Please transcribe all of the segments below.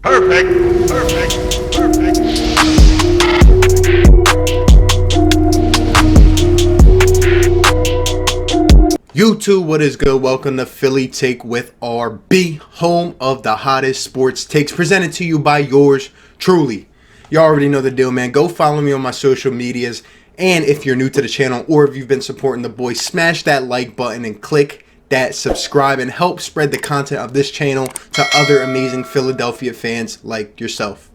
Perfect. Perfect. Perfect. YouTube, what is good? Welcome to Philly Take with RB, home of the hottest sports takes, presented to you by yours truly. You already know the deal, man. Go follow me on my social medias. And if you're new to the channel or if you've been supporting the boys, smash that like button and click that subscribe and help spread the content of this channel to other amazing Philadelphia fans like yourself.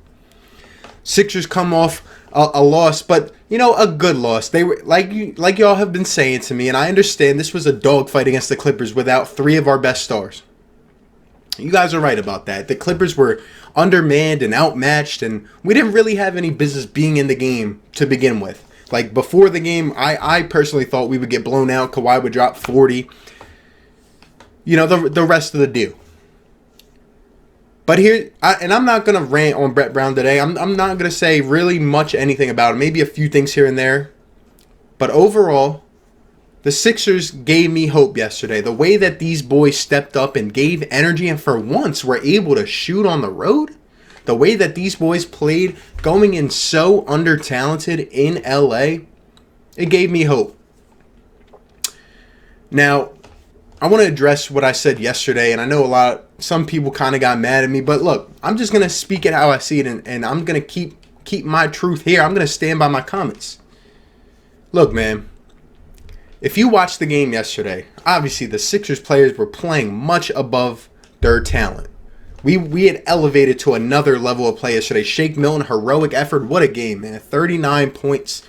Sixers come off a loss, but a good loss. They were like y'all have been saying to me, and I understand this was a dogfight against the Clippers without three of our best stars. You guys are right about that. The Clippers were undermanned and outmatched, and we didn't really have any business being in the game to begin with. Like before the game, I personally thought we would get blown out. Kawhi would drop 40. The rest of the deal. But here, I'm not going to rant on Brett Brown today. I'm not going to say really much anything about him. Maybe a few things here and there. But overall, the Sixers gave me hope yesterday. The way that these boys stepped up and gave energy and for once were able to shoot on the road. The way that these boys played going in so under-talented in LA, it gave me hope. Now, I want to address what I said yesterday, and I know some people kind of got mad at me, but look, I'm just going to speak it how I see it, and I'm going to keep my truth here. I'm going to stand by my comments. Look, man, if you watched the game yesterday, obviously the Sixers players were playing much above their talent. We had elevated to another level of play yesterday. Shake Milton, heroic effort. What a game, man. 39 points.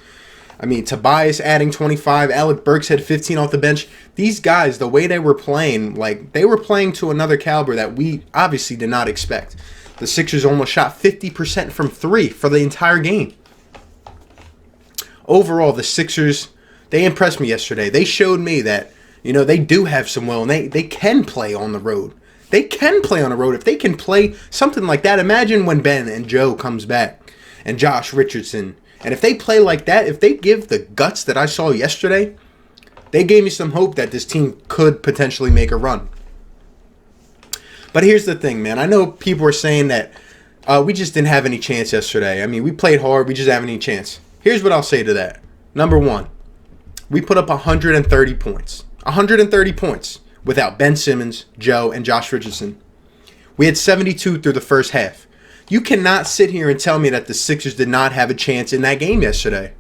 I mean, Tobias adding 25. Alec Burks had 15 off the bench. These guys, the way they were playing, they were playing to another caliber that we obviously did not expect. The Sixers almost shot 50% from three for the entire game. Overall, the Sixers, they impressed me yesterday. They showed me that, they do have some will, and they can play on the road. They can play on the road. If they can play something like that, imagine when Ben and Joe comes back and Josh Richardson. And if they play like that, if they give the guts that I saw yesterday, they gave me some hope that this team could potentially make a run. But here's the thing, man. I know people are saying that we just didn't have any chance yesterday. I mean, we played hard. We just didn't have any chance. Here's what I'll say to that. Number one, we put up 130 points. 130 points without Ben Simmons, Joe, and Josh Richardson. We had 72 through the first half. You cannot sit here and tell me that the Sixers did not have a chance in that game yesterday.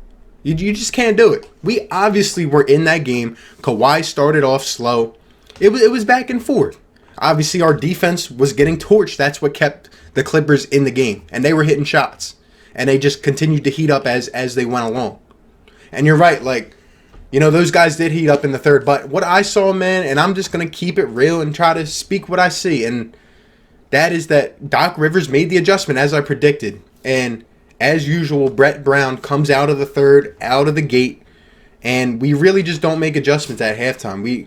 You just can't do it. We obviously were in that game. Kawhi started off slow. It was back and forth. Obviously, our defense was getting torched. That's what kept the Clippers in the game. And they were hitting shots. And they just continued to heat up as they went along. And you're right, those guys did heat up in the third. But what I saw, man, and I'm just going to keep it real and try to speak what I see. And that is that Doc Rivers made the adjustment as I predicted. And as usual, Brett Brown comes out of the third, out of the gate. And we really just don't make adjustments at halftime. We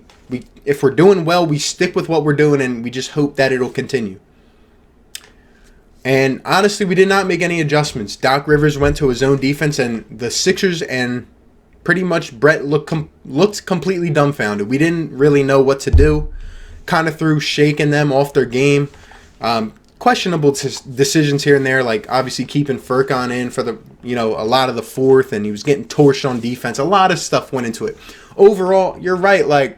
if we're doing well, we stick with what we're doing, and we just hope that it'll continue. And honestly, we did not make any adjustments. Doc Rivers went to his own defense, and the Sixers and pretty much Brett looked completely dumbfounded. We didn't really know what to do. Kind of threw shaking them off their game. Questionable decisions here and there, like obviously keeping Furkan in for the a lot of the fourth, and he was getting torched on defense. A lot of stuff went into it. Overall, you're right.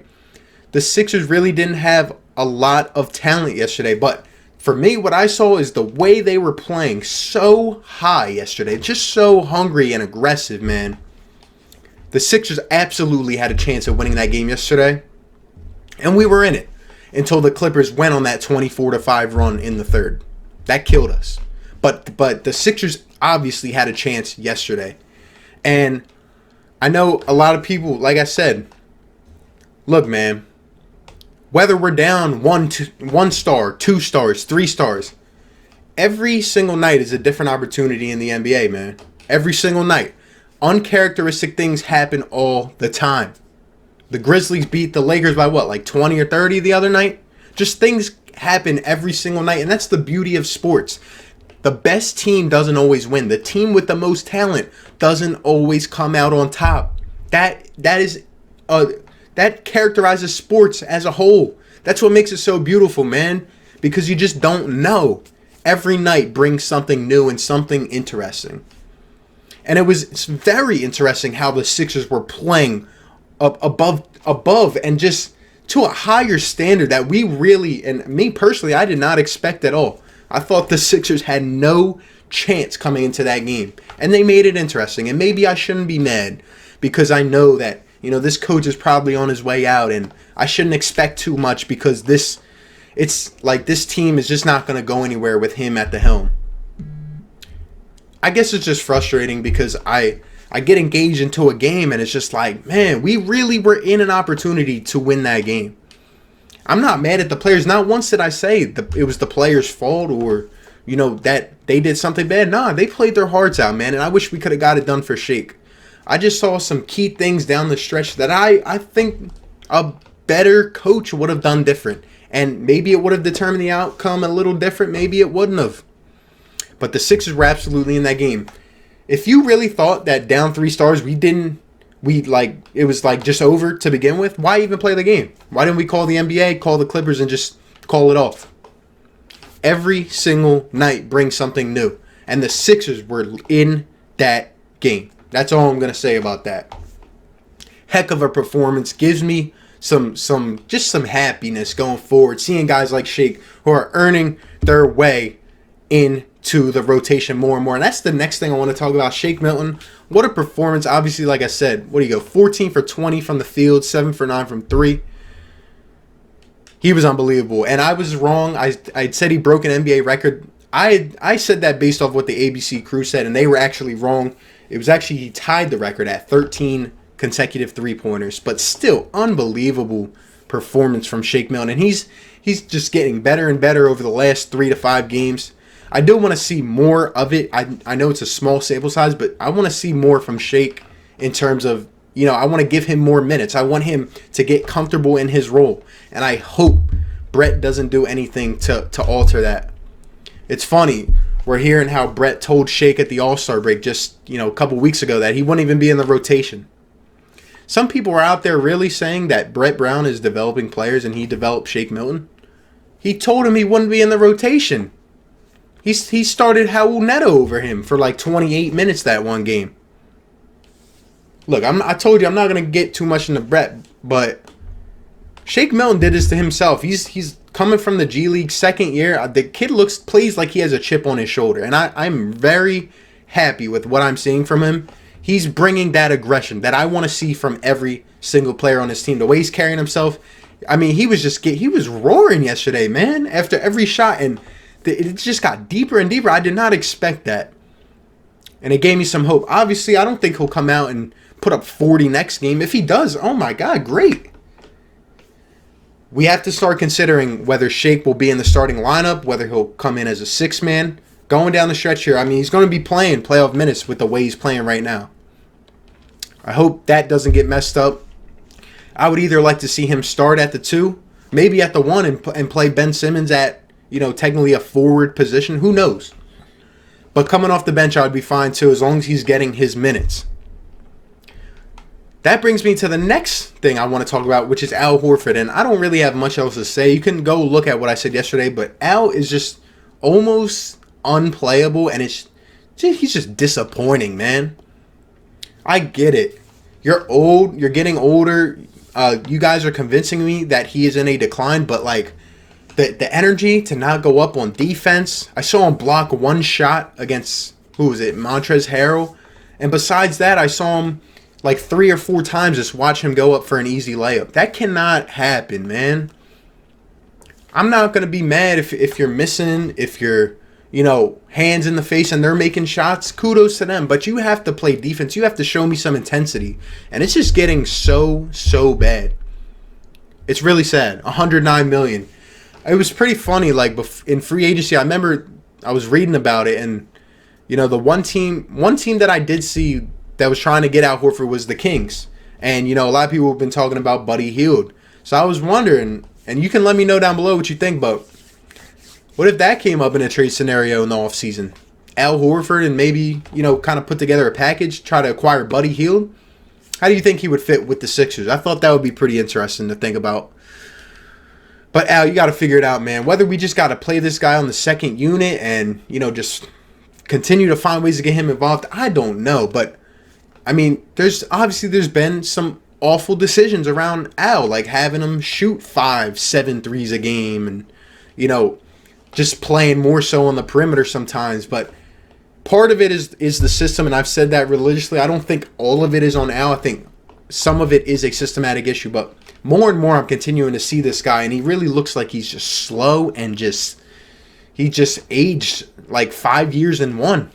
The Sixers really didn't have a lot of talent yesterday, but for me, what I saw is the way they were playing so high yesterday, just so hungry and aggressive, man. The Sixers absolutely had a chance of winning that game yesterday, and we were in it until the Clippers went on that 24-5 run in the third. That killed us. But the Sixers obviously had a chance yesterday. And I know a lot of people, like I said, look, man, whether we're down one star, 2 stars, 3 stars, every single night is a different opportunity in the NBA, man. Every single night. Uncharacteristic things happen all the time. The Grizzlies beat the Lakers by what, 20 or 30 the other night? Just things happen every single night, and that's the beauty of sports. The best team doesn't always win. The team with the most talent doesn't always come out on top. That characterizes sports as a whole. That's what makes it so beautiful, man, because you just don't know. every night brings something new and something interesting. And it was very interesting how the Sixers were playing up above and just to a higher standard that we really, and me personally, I did not expect at all. I thought the Sixers had no chance coming into that game. And they made it interesting. And maybe I shouldn't be mad because I know that, this coach is probably on his way out and I shouldn't expect too much because this team is just not going to go anywhere with him at the helm. I guess it's just frustrating because I get engaged into a game and it's just like, man, we really were in an opportunity to win that game. I'm not mad at the players. Not once did I say it was the players' fault or, that they did something bad. Nah, they played their hearts out, man, and I wish we could have got it done for Shake. I just saw some key things down the stretch that I think a better coach would have done different. And maybe it would have determined the outcome a little different. Maybe it wouldn't have. But the Sixers were absolutely in that game. If you really thought that down 3 stars, it was just over to begin with, why even play the game? Why didn't we call the NBA, call the Clippers, and just call it off? Every single night brings something new. And the Sixers were in that game. That's all I'm going to say about that. Heck of a performance. Gives me some happiness going forward. Seeing guys like Shake who are earning their way into the rotation more and more. And that's the next thing I want to talk about. Shake Milton. What a performance. Obviously, like I said, 14 for 20 from the field, 7 for 9 from 3. He was unbelievable. And I was wrong. I said he broke an NBA record. I said that based off what the ABC crew said, and they were actually wrong. It was actually he tied the record at 13 consecutive three-pointers. But still, unbelievable performance from Shake Milton. And he's just getting better and better over the last 3 to 5 games. I do want to see more of it. I know it's a small sample size, but I want to see more from Shake in terms of, I want to give him more minutes. I want him to get comfortable in his role. And I hope Brett doesn't do anything to alter that. It's funny. We're hearing how Brett told Shake at the All-Star break just, a couple weeks ago that he wouldn't even be in the rotation. Some people are out there really saying that Brett Brown is developing players and he developed Shake Milton. He told him he wouldn't be in the rotation. He started Raul Neto over him for like 28 minutes that one game. Look, I told you I'm not going to get too much into Brett, but Shake Milton did this to himself. He's coming from the G League second year. The kid plays like he has a chip on his shoulder, and I'm very happy with what I'm seeing from him. He's bringing that aggression that I want to see from every single player on his team. The way he's carrying himself, I mean, he was roaring yesterday, man, after every shot, and it just got deeper and deeper. I did not expect that. And it gave me some hope. Obviously, I don't think he'll come out and put up 40 next game. If he does, oh my God, great. We have to start considering whether Shake will be in the starting lineup, whether he'll come in as a 6-man. Going down the stretch here, I mean, he's going to be playing playoff minutes with the way he's playing right now. I hope that doesn't get messed up. I would either like to see him start at the 2, maybe at the 1, and play Ben Simmons at, technically a forward position. Who knows? But coming off the bench, I would be fine too, as long as he's getting his minutes. That brings me to the next thing I want to talk about, which is Al Horford. And I don't really have much else to say. You can go look at what I said yesterday, but Al is just almost unplayable, and he's just disappointing, man. I get it. You're old. You're getting older. You guys are convincing me that he is in a decline, but like the energy to not go up on defense. I saw him block one shot against, Montrezl Harrell. And besides that, I saw him like 3 or 4 times just watch him go up for an easy layup. That cannot happen, man. I'm not going to be mad if you're missing, if you're, hands in the face and they're making shots. Kudos to them. But you have to play defense. You have to show me some intensity. And it's just getting so bad. It's really sad. $109 million. It was pretty funny, like in free agency. I remember I was reading about it, and the one team that I did see that was trying to get Al Horford was the Kings, and a lot of people have been talking about Buddy Hield. So I was wondering, and you can let me know down below what you think, but what if that came up in a trade scenario in the offseason? Al Horford and maybe kind of put together a package, try to acquire Buddy Hield. How do you think he would fit with the Sixers? I thought that would be pretty interesting to think about. But Al, you got to figure it out, man. Whether we just got to play this guy on the second unit and, just continue to find ways to get him involved, I don't know. But, I mean, there's been some awful decisions around Al, like having him shoot 5-7 threes a game and, just playing more so on the perimeter sometimes. But part of it is the system, and I've said that religiously. I don't think all of it is on Al. I think some of it is a systematic issue, but more and more I'm continuing to see this guy, and he really looks like he's just slow and he just aged like 5 years in one.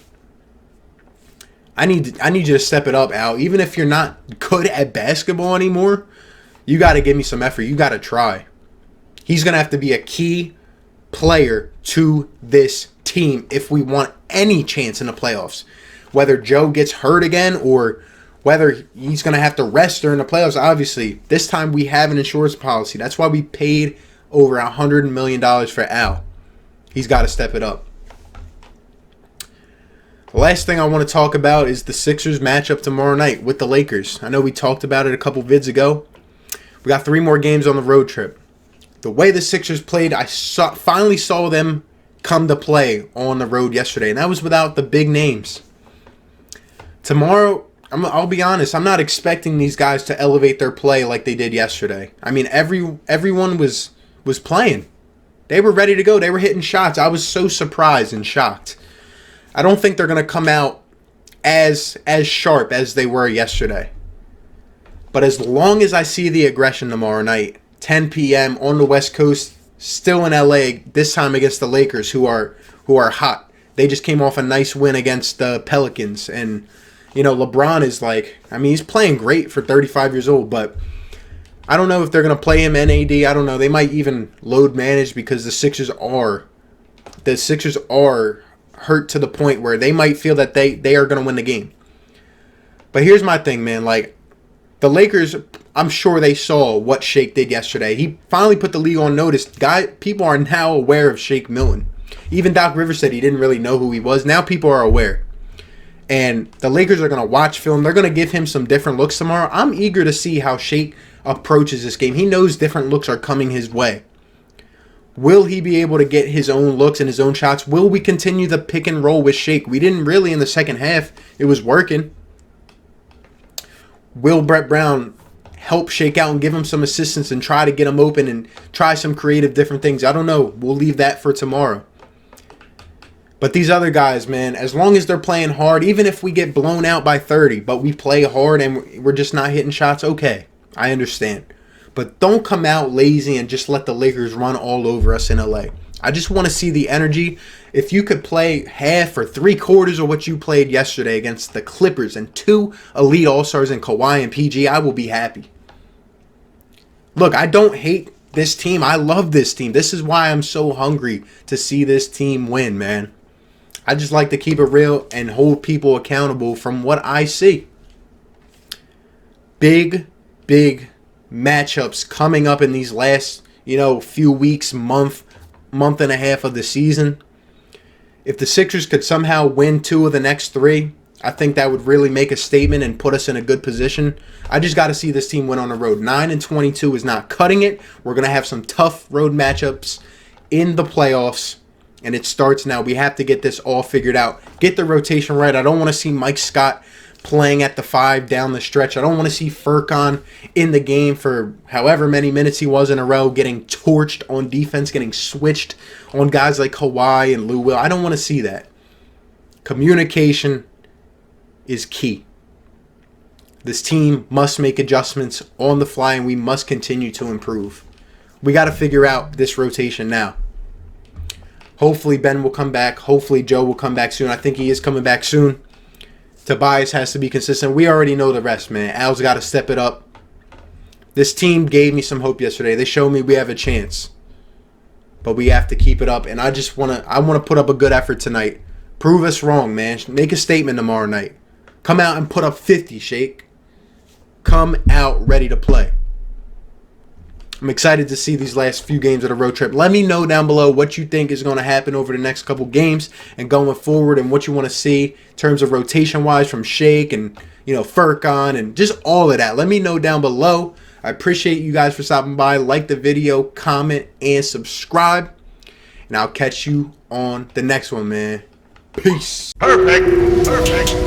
I need you to step it up, Al. Even if you're not good at basketball anymore, you got to give me some effort. You got to try. He's going to have to be a key player to this team if we want any chance in the playoffs. Whether Joe gets hurt again or whether he's going to have to rest during the playoffs, obviously, this time we have an insurance policy. That's why we paid over $100 million for Al. He's got to step it up. The last thing I want to talk about is the Sixers matchup tomorrow night with the Lakers. I know we talked about it a couple vids ago. We got 3 more games on the road trip. The way the Sixers played, I finally saw them come to play on the road yesterday, and that was without the big names. Tomorrow, I'll be honest, I'm not expecting these guys to elevate their play like they did yesterday. I mean, everyone was playing. They were ready to go. They were hitting shots. I was so surprised and shocked. I don't think they're going to come out as sharp as they were yesterday. But as long as I see the aggression tomorrow night, 10 p.m. on the West Coast, still in LA, this time against the Lakers, who are hot. They just came off a nice win against the Pelicans, and LeBron is he's playing great for 35 years old, but I don't know if they're going to play him NAD. I don't know. They might even load manage because the Sixers are hurt to the point where they might feel that they are going to win the game. But here's my thing, man. The Lakers, I'm sure they saw what Shake did yesterday. He finally put the league on notice. People are now aware of Shake Milton. Even Doc Rivers said he didn't really know who he was. Now people are aware. And the Lakers are going to watch film. They're going to give him some different looks tomorrow. I'm eager to see how Shake approaches this game. He knows different looks are coming his way. Will he be able to get his own looks and his own shots? Will we continue the pick and roll with Shake? We didn't really in the second half. It was working. Will Brett Brown help Shake out and give him some assistance and try to get him open and try some creative different things? I don't know. We'll leave that for tomorrow. But these other guys, man, as long as they're playing hard, even if we get blown out by 30, but we play hard and we're just not hitting shots, okay, I understand. But don't come out lazy and just let the Lakers run all over us in LA. I just want to see the energy. If you could play half or 3/4 of what you played yesterday against the Clippers and 2 elite All-Stars in Kawhi and PG, I will be happy. Look, I don't hate this team. I love this team. This is why I'm so hungry to see this team win, man. I just like to keep it real and hold people accountable from what I see. Big matchups coming up in these last, few weeks, month and a half of the season. If the Sixers could somehow win 2 of the next 3, I think that would really make a statement and put us in a good position. I just got to see this team win on the road. 9-22 is not cutting it. We're going to have some tough road matchups in the playoffs, and it starts now. We have to get this all figured out. Get the rotation right. I don't want to see Mike Scott playing at the 5 down the stretch. I don't want to see Furkan in the game for however many minutes he was in a row, getting torched on defense, getting switched on guys like Kawhi and Lou Will. I don't want to see that. Communication is key. This team must make adjustments on the fly, and we must continue to improve. We got to figure out this rotation now. Hopefully Ben will come back. Hopefully Joe will come back soon. I think he is coming back soon. Tobias has to be consistent. We already know the rest, man. Al's got to step it up. This team gave me some hope yesterday. They showed me we have a chance. But we have to keep it up. And I want to put up a good effort tonight. Prove us wrong, man. Make a statement tomorrow night. Come out and put up 50, Shake. Come out ready to play. I'm excited to see these last few games of the road trip. Let me know down below what you think is going to happen over the next couple games and going forward, and what you want to see in terms of rotation-wise from Shake and Furkan and just all of that. Let me know down below. I appreciate you guys for stopping by. Like the video, comment, and subscribe. And I'll catch you on the next one, man. Peace. Perfect. Perfect.